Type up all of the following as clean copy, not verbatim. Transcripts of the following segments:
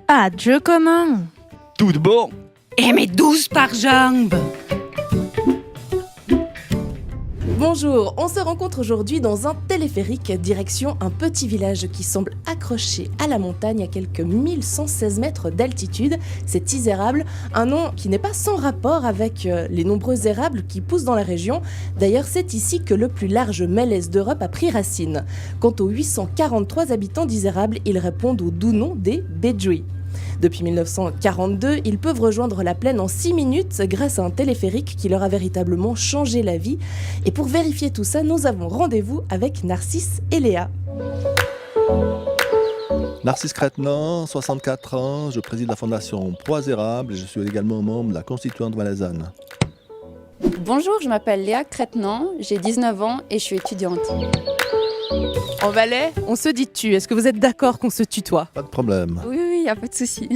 Adieu comment? Tout de bon. Eh mais 12 par jambe! Bonjour, on se rencontre aujourd'hui dans un téléphérique direction un petit village qui semble accroché à la montagne à quelques 1116 mètres d'altitude. C'est Izérable, un nom qui n'est pas sans rapport avec les nombreux érables qui poussent dans la région. D'ailleurs, c'est ici que le plus large mélèze d'Europe a pris racine. Quant aux 843 habitants d'Izérable, ils répondent au doux nom des Bedouis. Depuis 1942, ils peuvent rejoindre la plaine en 6 minutes grâce à un téléphérique qui leur a véritablement changé la vie. Et pour vérifier tout ça, nous avons rendez-vous avec Narcisse et Léa. Narcisse Crétenant, 64 ans, je préside la fondation Proies Érables et je suis également membre de la constituante valaisanne. Bonjour, je m'appelle Léa Crétenant, j'ai 19 ans et je suis étudiante. En Valais, on se dit tu. Est-ce que vous êtes d'accord qu'on se tutoie? Pas de problème. Oui, il n'y a pas de souci.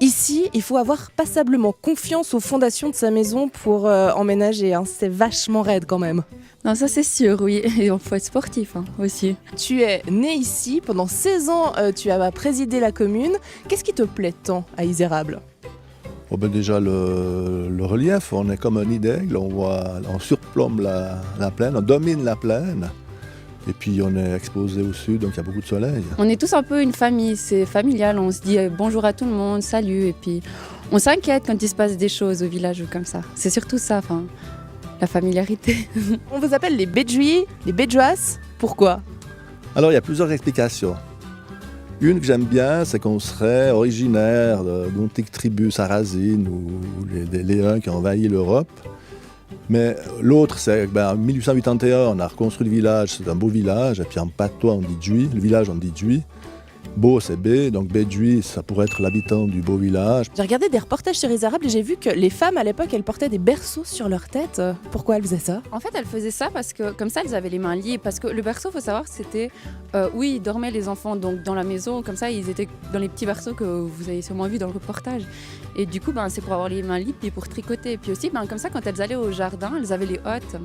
Ici, il faut avoir passablement confiance aux fondations de sa maison pour emménager. C'est vachement raide quand même. Non, ça c'est sûr, oui. Et il faut être sportif aussi. Tu es né ici, pendant 16 ans, tu as présidé la commune. Qu'est-ce qui te plaît tant à Izérable? Déjà le relief, on est comme un nid d'aigle, on surplombe la plaine, on domine la plaine. Et puis on est exposé au sud, donc il y a beaucoup de soleil. On est tous un peu une famille, c'est familial, on se dit bonjour à tout le monde, salut, et puis on s'inquiète quand il se passe des choses au village ou comme ça. C'est surtout ça, la familiarité. On vous appelle les Bedouis, les Bedouas. Pourquoi? Alors il y a plusieurs explications. Une que j'aime bien, c'est qu'on serait originaire d'antiques tribus sarrasines ou des Léens qui ont envahi l'Europe. Mais l'autre, c'est en 1881, on a reconstruit le village, c'est un beau village, et puis en patois on dit Djui, le village on dit Djui. Beau c'est B, donc Bedouis, ça pourrait être l'habitant du beau village. J'ai regardé des reportages sur Izérable et j'ai vu que les femmes à l'époque, elles portaient des berceaux sur leur tête. Pourquoi elles faisaient ça? En fait, elles faisaient ça parce que comme ça, elles avaient les mains liées. Parce que le berceau, faut savoir, c'était où ils dormaient les enfants, donc dans la maison, comme ça, ils étaient dans les petits berceaux que vous avez sûrement vu dans le reportage. Et du coup, c'est pour avoir les mains libres et pour tricoter. Et puis aussi, comme ça, quand elles allaient au jardin, elles avaient les hottes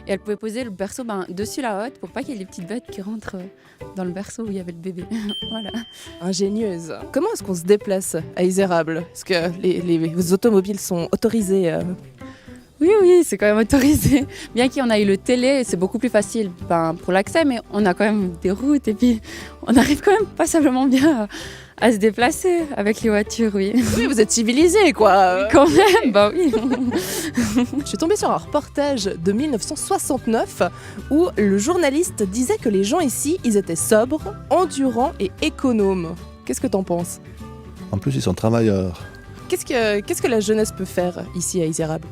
et elles pouvaient poser le berceau dessus la hotte pour pas qu'il y ait les petites bêtes qui rentrent dans le berceau où il y avait le bébé. Voilà. Ingénieuse. Comment est-ce qu'on se déplace à Izérable? Est-ce que les automobiles sont autorisées? Oui, c'est quand même autorisé. Bien qu'il y en a eu le télé, c'est beaucoup plus facile pour l'accès, mais on a quand même des routes et puis on arrive quand même passablement bien à se déplacer avec les voitures, oui. Oui, vous êtes civilisés, quoi. Quand même, oui. Je suis tombée sur un reportage de 1969 où le journaliste disait que les gens ici, ils étaient sobres, endurants et économes. Qu'est-ce que t'en penses? En plus, ils sont travailleurs. Qu'est-ce que la jeunesse peut faire ici à Izérable?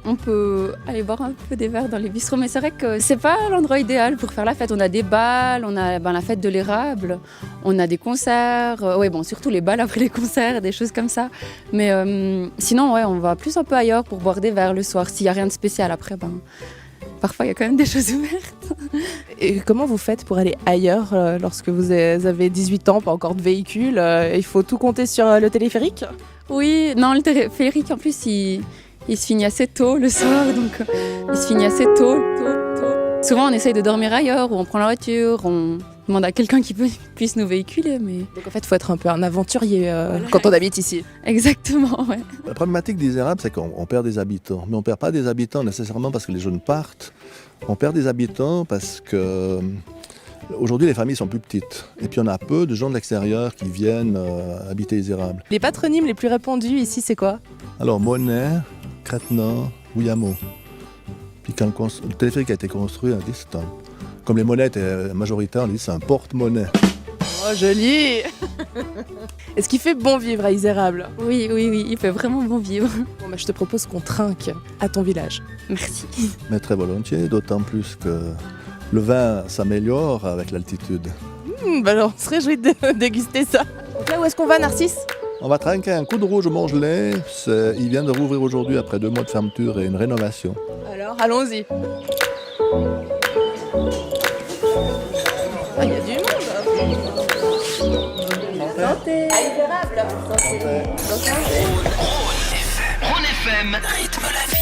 On peut aller boire un peu des verres dans les bistrots, mais c'est vrai que c'est pas l'endroit idéal pour faire la fête. On a des balles, on a la fête de l'érable, on a des concerts, surtout les balles après les concerts, des choses comme ça. Mais sinon, on va plus un peu ailleurs pour boire des verres le soir. S'il y a rien de spécial après, parfois il y a quand même des choses ouvertes. Et comment vous faites pour aller ailleurs lorsque vous avez 18 ans, pas encore de véhicule? Il faut tout compter sur le téléphérique? Oui, non, le téléphérique en plus il se finit assez tôt le soir, donc il se finit assez tôt. Souvent, on essaye de dormir ailleurs, ou on prend la voiture, on demande à quelqu'un qui puisse nous véhiculer. Mais... Donc en fait, il faut être un peu un aventurier quand on habite ici. Exactement, ouais. La problématique d'Izérable, c'est qu'on perd des habitants. Mais on ne perd pas des habitants nécessairement parce que les jeunes partent. On perd des habitants parce que... Aujourd'hui, les familles sont plus petites. Et puis, on a peu de gens de l'extérieur qui viennent habiter Izérable. Les patronymes les plus répandus ici, c'est quoi? Alors, Monet, Crétenant, Ouiamo. Puis quand le téléphérique a été construit, on a dit c'est comme les monnaies étaient majoritaires, on a dit c'est un porte-monnaie. Oh, joli. Est-ce qu'il fait bon vivre à Izérable? Oui, il fait vraiment bon vivre. Bon, je te propose qu'on trinque à ton village. Merci. Mais très volontiers, d'autant plus que le vin s'améliore avec l'altitude. On se réjouit de déguster ça. Donc là, où est-ce qu'on va, Narcisse? On va trinquer un coup de rouge au Mongelais. Il vient de rouvrir aujourd'hui après 2 mois de fermeture et une rénovation. Alors, allons-y. Il y a du monde. Santé. À Izérable. Santé. On FM, rythme la vie.